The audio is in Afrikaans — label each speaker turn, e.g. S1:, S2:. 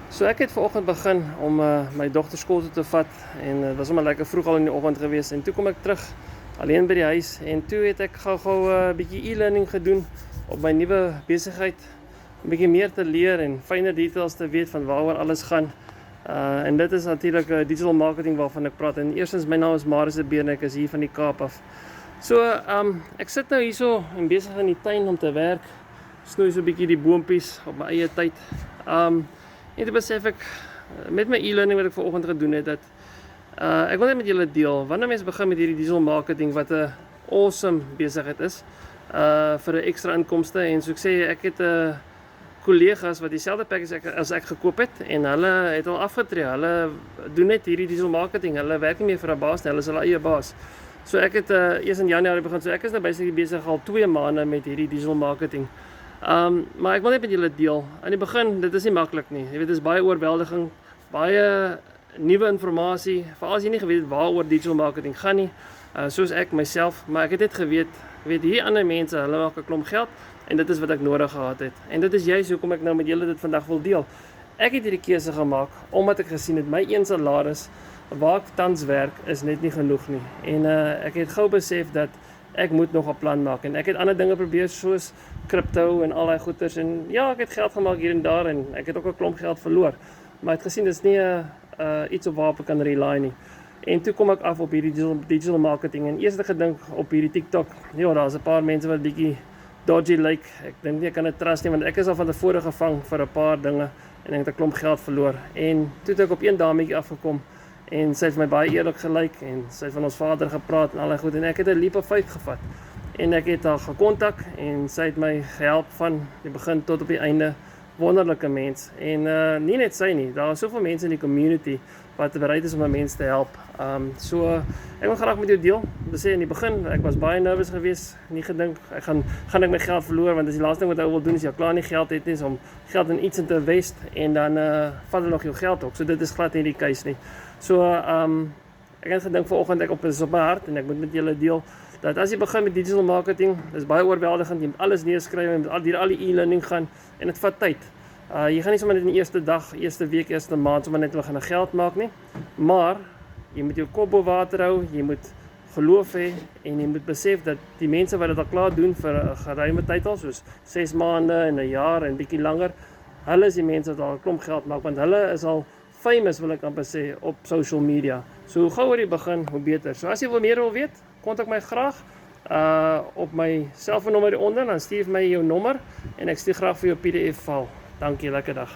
S1: So ek het vanoggend begin om my dogter skool toe te vat en dit was sommer lekker vroeg al in die oggend gewees en toe kom ek terug alleen by die huis en toe het ek gou 'n bietjie e-learning gedoen op my nuwe besigheid, 'n bietjie meer te leer en fynere details te weet van waaroor alles gaan. En dit is natuurlik digital marketing waarvan ek praat. En eerstens, my naam is Marius de Beer en ek is hier van die Kaap af. So ek sit nou hierso en besig in die tuin om te werk. Snoei so 'n bietjie die boontjies op my eie tyd. En toe besef ek met my e-learning wat ek vanoggend gedoen het dat ek wil net met julle deel wanneer mense begin met hierdie digital marketing wat 'n awesome besigheid is vir 'n ekstra inkomste. En so ek sê, ek het kollegas wat dieselfde package as ek gekoop het en hulle het al afgetree. Hulle doen net hierdie digital marketing. Hulle werk nie meer vir 'n baas nie, hulle is hulle eie baas. So ek het eers in Januarie begin. So ek is nou basically besig al 2 maande met hierdie digital marketing. Maar ek wil net met julle deel. In die begin, dit is nie maklik nie. Jy weet, dit is baie oorweldiging, baie nuwe inligting, veral as jy nie geweet het waaroor digital marketing gaan nie. Soos ek myself, maar ek het net geweet, hier ander mense, hulle maak 'n klomp geld en dit is wat ek nodig gehad het. En dit is juist hoekom ek nou met julle dit vandag wil deel. Ek het hierdie keuse gemaak omdat ek gesien het my een salaris waar ek tans werk is net nie genoeg nie. En ek het gou besef dat ek moet nog 'n plan maak en ek het ander dinge probeer soos crypto en al daai goeders en ja, ek het geld gemaak hier en daar en ek het ook 'n klomp geld verloor. Maar ek het gesien dis nie iets op waarop ek kan rely nie. En toe kom ek af op hierdie digital marketing en eers het ek gedink op hierdie TikTok, ja, daar's 'n paar mense wat bietjie dodgy lyk. Ek dink nie ek kan dit trust nie want ek is al van tevore gevang vir 'n paar dinge en ek het 'n klomp geld verloor. En toe het ek op een dametjie afgekom en sy het my baie eerlik gelyk en sy het van ons vader gepraat en al daai goed en ek het 'n leap of faith gevat. En ek het haar gekontak en sy het my gehelp van die begin tot op die einde. Wonderlike mens. En nie net sy nie, daar is soveel mense in die community wat bereid is om 'n mens te help. So ek wil graag met jou deel. Dis sê in die begin, ek was baie nervous geweest, nie gedink ek gaan ek my geld verloor want dis die laaste ding wat ou wil doen as jy klaar nie geld het nie, om geld in iets in te invest en dan vat hulle nog jou geld ook. So dit is glad nie die case nie. So ek het gedink vanoggend ek op my hart en ek moet met julle deel dat as jy begin met digital marketing, dis baie oorweldigend, jy moet alles neerskryf, jy moet al die e-learning gaan en dit vat tyd. Jy gaan nie sommer net in die eerste dag, eerste week, eerste maand sommer net begin geld maak nie, maar jy moet jou kop bo water hou, jy moet geloof hê en jy moet besef dat die mense wat dit al klaar doen vir 'n geruime tyd al, soos 6 maande en 'n jaar en bietjie langer, hulle is die mense wat al 'n klomp geld maak want hulle is al famous, wil ek amper sê, op social media. So hoe gouer jy begin, hoe beter. So as jy meer wil weet, kontak my graag op my selfoonnommer hieronder, dan stuur my jou nommer en ek stuur graag vir jou PDF file. Dankie, lekker dag.